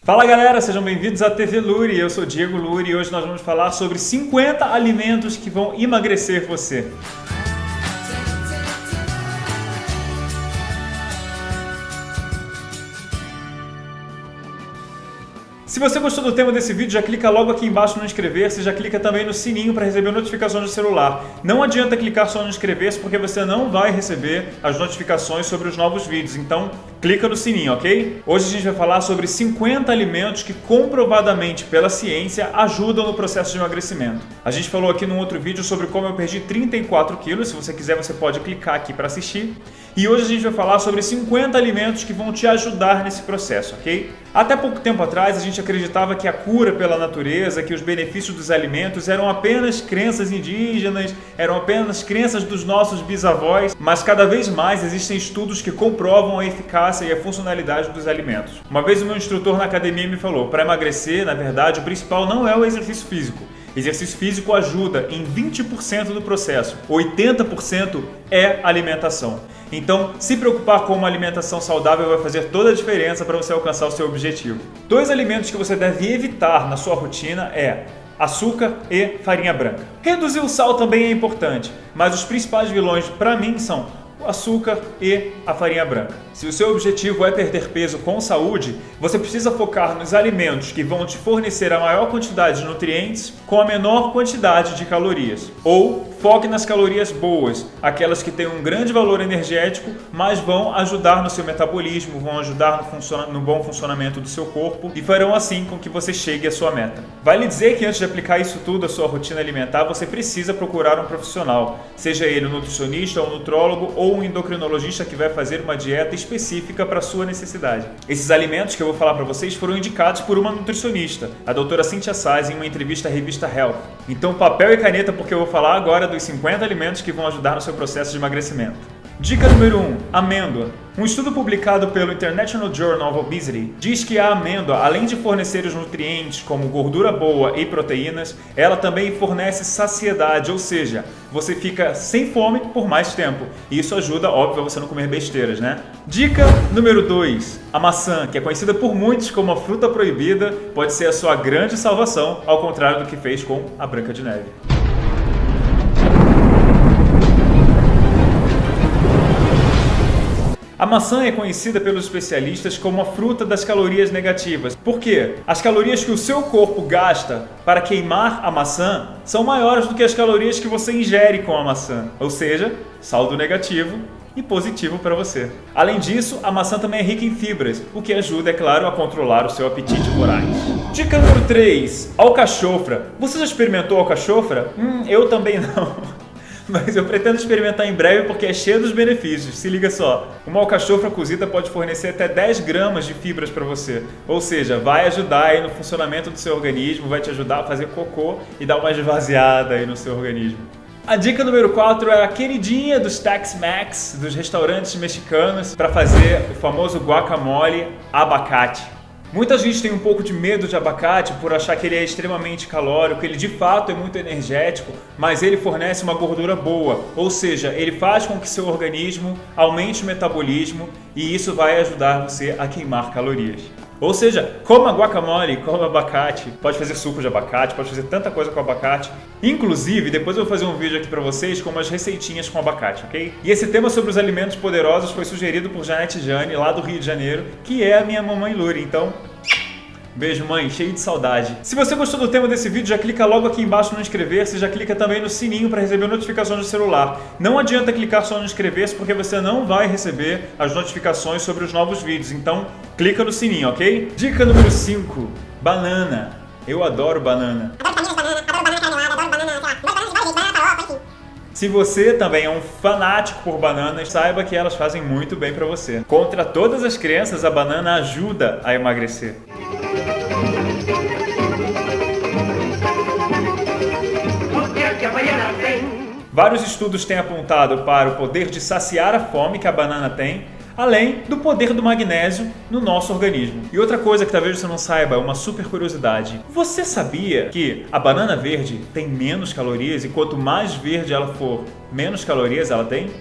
Fala galera, sejam bem-vindos à TV Luri, eu sou Diego Luri e hoje nós vamos falar sobre 50 alimentos que vão emagrecer você. Se você gostou do tema desse vídeo, já clica logo aqui embaixo no inscrever-se e já clica também no sininho para receber notificações do celular. Não adianta clicar só no inscrever-se porque você não vai receber as notificações sobre os novos vídeos, então clica no sininho, ok? Hoje a gente vai falar sobre 50 alimentos que comprovadamente pela ciência ajudam no processo de emagrecimento. A gente falou aqui num outro vídeo sobre como eu perdi 34 quilos, se você quiser você pode clicar aqui para assistir. E hoje a gente vai falar sobre 50 alimentos que vão te ajudar nesse processo, ok? Até pouco tempo atrás a gente acreditava que a cura pela natureza, que os benefícios dos alimentos eram apenas crenças indígenas, eram apenas crenças dos nossos bisavós, mas cada vez mais existem estudos que comprovam a eficácia e a funcionalidade dos alimentos. Uma vez o meu instrutor na academia me falou, para emagrecer, na verdade, o principal não é o exercício físico. Exercício físico ajuda em 20% do processo, 80% é alimentação. Então, se preocupar com uma alimentação saudável vai fazer toda a diferença para você alcançar o seu objetivo. 2 alimentos que você deve evitar na sua rotina é açúcar e farinha branca. Reduzir o sal também é importante, mas os principais vilões para mim são o açúcar e a farinha branca. Se o seu objetivo é perder peso com saúde, você precisa focar nos alimentos que vão te fornecer a maior quantidade de nutrientes com a menor quantidade de calorias. Ou foque nas calorias boas, aquelas que têm um grande valor energético, mas vão ajudar no seu metabolismo, vão ajudar no bom funcionamento do seu corpo e farão assim com que você chegue à sua meta. Vale dizer que antes de aplicar isso tudo à sua rotina alimentar, você precisa procurar um profissional, seja ele um nutricionista, um nutrólogo ou um endocrinologista que vai fazer uma dieta específica para a sua necessidade. Esses alimentos que eu vou falar para vocês foram indicados por uma nutricionista, a doutora Cynthia Sais, em uma entrevista à revista Health. Então papel e caneta porque eu vou falar agora dos 50 alimentos que vão ajudar no seu processo de emagrecimento. Dica número 1. Amêndoa. Um estudo publicado pelo International Journal of Obesity diz que a amêndoa, além de fornecer os nutrientes como gordura boa e proteínas, ela também fornece saciedade, ou seja, você fica sem fome por mais tempo. E isso ajuda, óbvio, a você não comer besteiras, né? Dica número 2. A maçã, que é conhecida por muitos como a fruta proibida, pode ser a sua grande salvação, ao contrário do que fez com a Branca de Neve. A maçã é conhecida pelos especialistas como a fruta das calorias negativas. Por quê? As calorias que o seu corpo gasta para queimar a maçã são maiores do que as calorias que você ingere com a maçã. Ou seja, saldo negativo e positivo para você. Além disso, a maçã também é rica em fibras, o que ajuda, é claro, a controlar o seu apetite voraz. Dica número 3. Alcachofra. Você já experimentou alcachofra? Eu também não. Mas eu pretendo experimentar em breve porque é cheio dos benefícios. Se liga só, uma alcachofra cozida pode fornecer até 10 gramas de fibras para você. Ou seja, vai ajudar aí no funcionamento do seu organismo, vai te ajudar a fazer cocô e dar uma esvaziada aí no seu organismo. A dica número 4 é a queridinha dos Tex-Mex, dos restaurantes mexicanos, para fazer o famoso guacamole abacate. Muita gente tem um pouco de medo de abacate por achar que ele é extremamente calórico, ele de fato é muito energético, mas ele fornece uma gordura boa, ou seja, ele faz com que seu organismo aumente o metabolismo e isso vai ajudar você a queimar calorias. Ou seja, coma guacamole, coma abacate, pode fazer suco de abacate, pode fazer tanta coisa com abacate. Inclusive, depois eu vou fazer um vídeo aqui pra vocês com umas receitinhas com abacate, ok? E esse tema sobre os alimentos poderosos foi sugerido por Janete Jane, lá do Rio de Janeiro, que é a minha mamãe Luri, então... Beijo, mãe, cheio de saudade. Se você gostou do tema desse vídeo, já clica logo aqui embaixo no inscrever-se e já clica também no sininho para receber notificações do celular. Não adianta clicar só no inscrever-se porque você não vai receber as notificações sobre os novos vídeos, então clica no sininho, ok? Dica número 5. Banana. Eu adoro banana. Se você também é um fanático por bananas, saiba que elas fazem muito bem para você. Contra todas as crenças, a banana ajuda a emagrecer. Vários estudos têm apontado para o poder de saciar a fome que a banana tem, além do poder do magnésio no nosso organismo. E outra coisa que talvez você não saiba, é uma super curiosidade. Você sabia que a banana verde tem menos calorias e quanto mais verde ela for, menos calorias ela tem?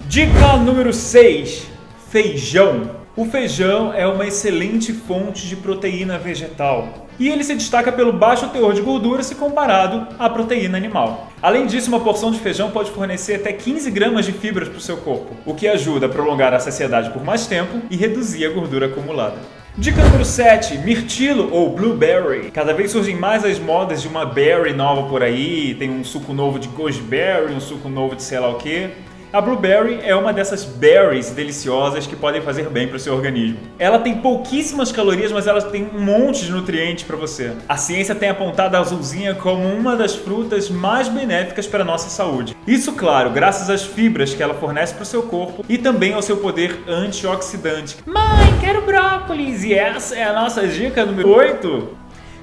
Dica número 6. Feijão. O feijão é uma excelente fonte de proteína vegetal. E ele se destaca pelo baixo teor de gordura se comparado à proteína animal. Além disso, uma porção de feijão pode fornecer até 15 gramas de fibras para o seu corpo, o que ajuda a prolongar a saciedade por mais tempo e reduzir a gordura acumulada. Dica número 7, mirtilo ou blueberry. Cada vez surgem mais as modas de uma berry nova por aí, tem um suco novo de gooseberry, um suco novo de sei lá o que. A blueberry é uma dessas berries deliciosas que podem fazer bem para o seu organismo. Ela tem pouquíssimas calorias, mas ela tem um monte de nutrientes para você. A ciência tem apontado a azulzinha como uma das frutas mais benéficas para a nossa saúde. Isso, claro, graças às fibras que ela fornece para o seu corpo e também ao seu poder antioxidante. Mãe, quero brócolis! E essa é a nossa dica número 8.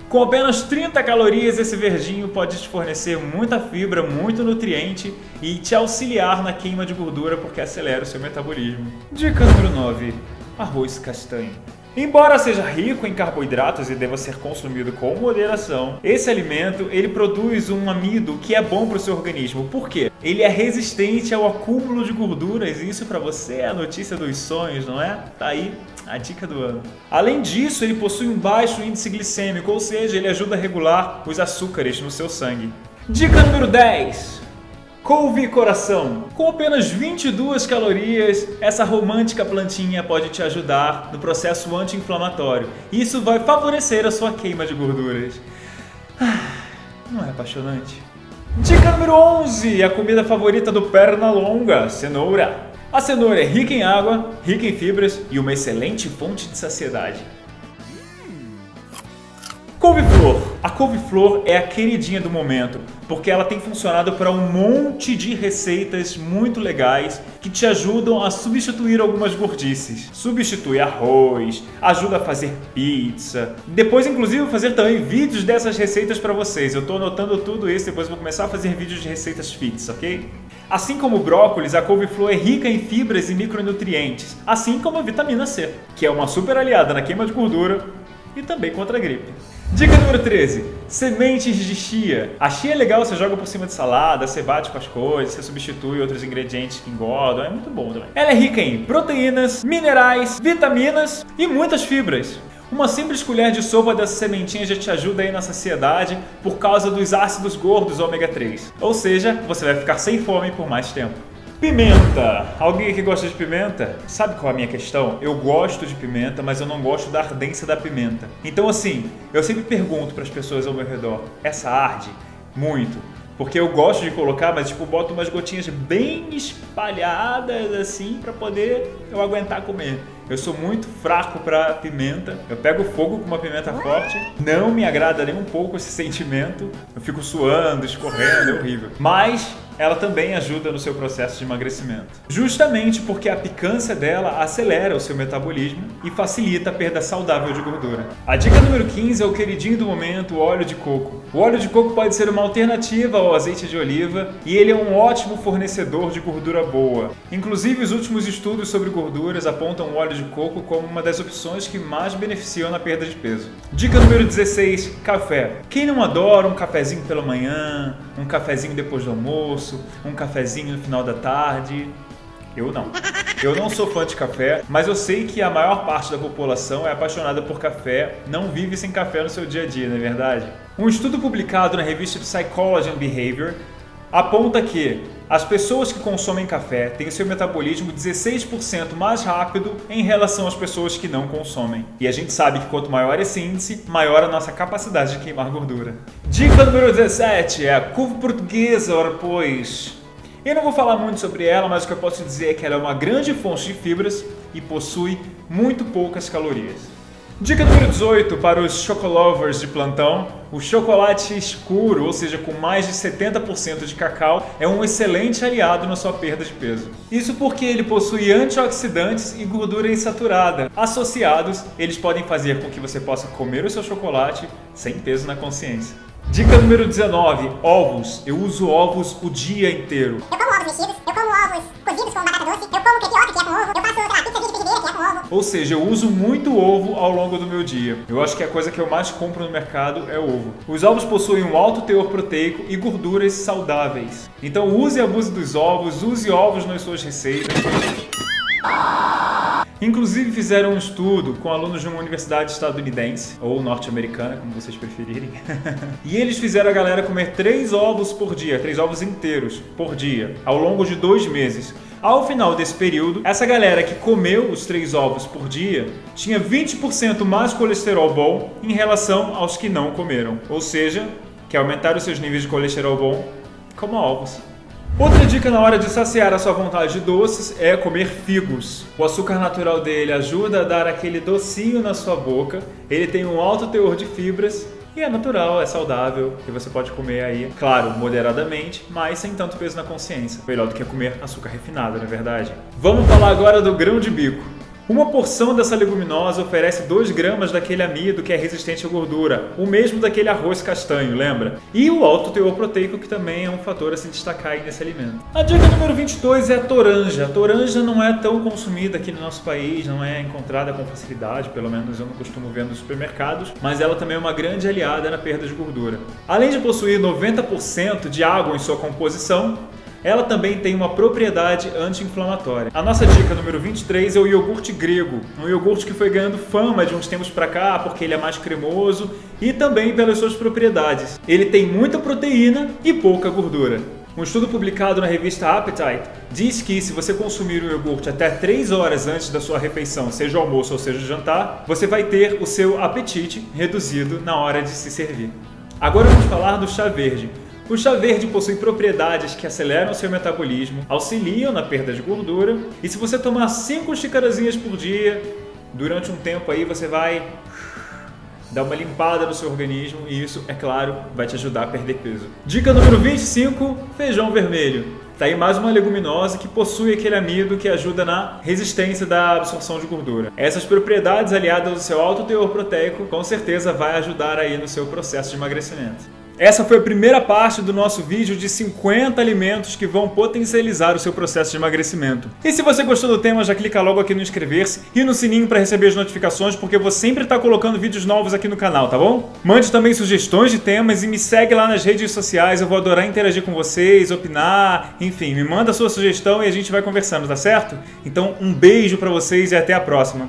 Com apenas 30 calorias, esse verdinho pode te fornecer muita fibra, muito nutriente e te auxiliar na queima de gordura porque acelera o seu metabolismo. Dica número 9. Arroz castanho. Embora seja rico em carboidratos e deva ser consumido com moderação, esse alimento ele produz um amido que é bom para o seu organismo. Por quê? Ele é resistente ao acúmulo de gorduras e isso para você é a notícia dos sonhos, não é? Tá aí a dica do ano. Além disso, ele possui um baixo índice glicêmico, ou seja, ele ajuda a regular os açúcares no seu sangue. Dica número 10. Couve-coração. Com apenas 22 calorias, essa romântica plantinha pode te ajudar no processo anti-inflamatório. Isso vai favorecer a sua queima de gorduras. Não é apaixonante? Dica número 11. A comida favorita do Pernalonga, cenoura. A cenoura é rica em água, rica em fibras e uma excelente fonte de saciedade. Couve-flor. A couve-flor é a queridinha do momento, porque ela tem funcionado para um monte de receitas muito legais que te ajudam a substituir algumas gordices. Substitui arroz, ajuda a fazer pizza. Depois, inclusive, vou fazer também vídeos dessas receitas para vocês. Eu estou anotando tudo isso, depois vou começar a fazer vídeos de receitas fits, ok? Assim como o brócolis, a couve-flor é rica em fibras e micronutrientes, assim como a vitamina C, que é uma super aliada na queima de gordura e também contra a gripe. Dica número 13. Sementes de chia. A chia é legal, você joga por cima de salada, você bate com as coisas, você substitui outros ingredientes que engordam, é muito bom também. Ela é rica em proteínas, minerais, vitaminas e muitas fibras. Uma simples colher de sopa dessas sementinhas já te ajuda aí na saciedade por causa dos ácidos gordos ômega 3. Ou seja, você vai ficar sem fome por mais tempo. Pimenta. Alguém aqui gosta de pimenta? Sabe qual é a minha questão? Eu gosto de pimenta, mas eu não gosto da ardência da pimenta. Então assim, eu sempre pergunto para as pessoas ao meu redor, essa arde? Muito. Porque eu gosto de colocar, mas tipo, boto umas gotinhas bem espalhadas assim para poder eu aguentar comer. Eu sou muito fraco para pimenta. Eu pego fogo com uma pimenta forte. Não me agrada nem um pouco esse sentimento. Eu fico suando, escorrendo, é horrível. Mas ela também ajuda no seu processo de emagrecimento. Justamente porque a picância dela acelera o seu metabolismo e facilita a perda saudável de gordura. A dica número 15 é o queridinho do momento, o óleo de coco. O óleo de coco pode ser uma alternativa ao azeite de oliva e ele é um ótimo fornecedor de gordura boa. Inclusive, os últimos estudos sobre gorduras apontam o óleo de coco como uma das opções que mais beneficiam na perda de peso. Dica número 16, café. Quem não adora um cafezinho pela manhã, um cafezinho depois do almoço, um cafezinho no final da tarde? Eu não. Eu não sou fã de café, mas eu sei que a maior parte da população é apaixonada por café, não vive sem café no seu dia a dia, não é verdade? Um estudo publicado na revista Psychology and Behavior aponta que as pessoas que consomem café têm o seu metabolismo 16% mais rápido em relação às pessoas que não consomem. E a gente sabe que quanto maior esse índice, maior a nossa capacidade de queimar gordura. Dica número 17 é a couve portuguesa, ora pois. Eu não vou falar muito sobre ela, mas o que eu posso dizer é que ela é uma grande fonte de fibras e possui muito poucas calorias. Dica número 18 para os chocolovers de plantão. O chocolate escuro, ou seja, com mais de 70% de cacau, é um excelente aliado na sua perda de peso. Isso porque ele possui antioxidantes e gordura insaturada. Associados, eles podem fazer com que você possa comer o seu chocolate sem peso na consciência. Dica número 19, ovos. Eu uso ovos o dia inteiro. Eu como ovos mexidos, eu como ovos cozidos com batata doce, eu como crepioca que é com ovo, eu faço, sei lá, pizza de frigideira que é com ovo. Ou seja, eu uso muito ovo ao longo do meu dia. Eu acho que a coisa que eu mais compro no mercado é ovo. Os ovos possuem um alto teor proteico e gorduras saudáveis. Então use e abuse dos ovos, use ovos nas suas receitas. Inclusive fizeram um estudo com alunos de uma universidade estadunidense, ou norte-americana, como vocês preferirem. E eles fizeram a galera comer 3 ovos por dia, 3 ovos inteiros por dia, ao longo de 2 meses. Ao final desse período, essa galera que comeu os 3 ovos por dia tinha 20% mais colesterol bom em relação aos que não comeram. Ou seja, que aumentaram os seus níveis de colesterol bom, coma ovos. Outra dica na hora de saciar a sua vontade de doces é comer figos. O açúcar natural dele ajuda a dar aquele docinho na sua boca, ele tem um alto teor de fibras e é natural, é saudável e você pode comer aí, claro, moderadamente, mas sem tanto peso na consciência. Melhor do que comer açúcar refinado, não é verdade? Vamos falar agora do grão de bico. Uma porção dessa leguminosa oferece 2 gramas daquele amido que é resistente à gordura, o mesmo daquele arroz castanho, lembra? E o alto teor proteico, que também é um fator a se destacar aí nesse alimento. A dica número 22 é a toranja. A toranja não é tão consumida aqui no nosso país, não é encontrada com facilidade, pelo menos eu não costumo ver nos supermercados, mas ela também é uma grande aliada na perda de gordura. Além de possuir 90% de água em sua composição, ela também tem uma propriedade anti-inflamatória. A nossa dica número 23 é o iogurte grego, um iogurte que foi ganhando fama de uns tempos pra cá porque ele é mais cremoso e também pelas suas propriedades. Ele tem muita proteína e pouca gordura. Um estudo publicado na revista Appetite diz que se você consumir o iogurte até 3 horas antes da sua refeição, seja o almoço ou seja o jantar, você vai ter o seu apetite reduzido na hora de se servir. Agora vamos falar do chá verde. O chá verde possui propriedades que aceleram o seu metabolismo, auxiliam na perda de gordura e se você tomar 5 xicarazinhas por dia, durante um tempo aí você vai dar uma limpada no seu organismo e isso, é claro, vai te ajudar a perder peso. Dica número 25, feijão vermelho. Tá aí mais uma leguminosa que possui aquele amido que ajuda na resistência da absorção de gordura. Essas propriedades aliadas ao seu alto teor proteico com certeza vai ajudar aí no seu processo de emagrecimento. Essa foi a primeira parte do nosso vídeo de 50 alimentos que vão potencializar o seu processo de emagrecimento. E se você gostou do tema, já clica logo aqui no inscrever-se e no sininho para receber as notificações, porque eu vou sempre estar colocando vídeos novos aqui no canal, tá bom? Mande também sugestões de temas e me segue lá nas redes sociais, eu vou adorar interagir com vocês, opinar, enfim, me manda a sua sugestão e a gente vai conversando, tá certo? Então um beijo para vocês e até a próxima.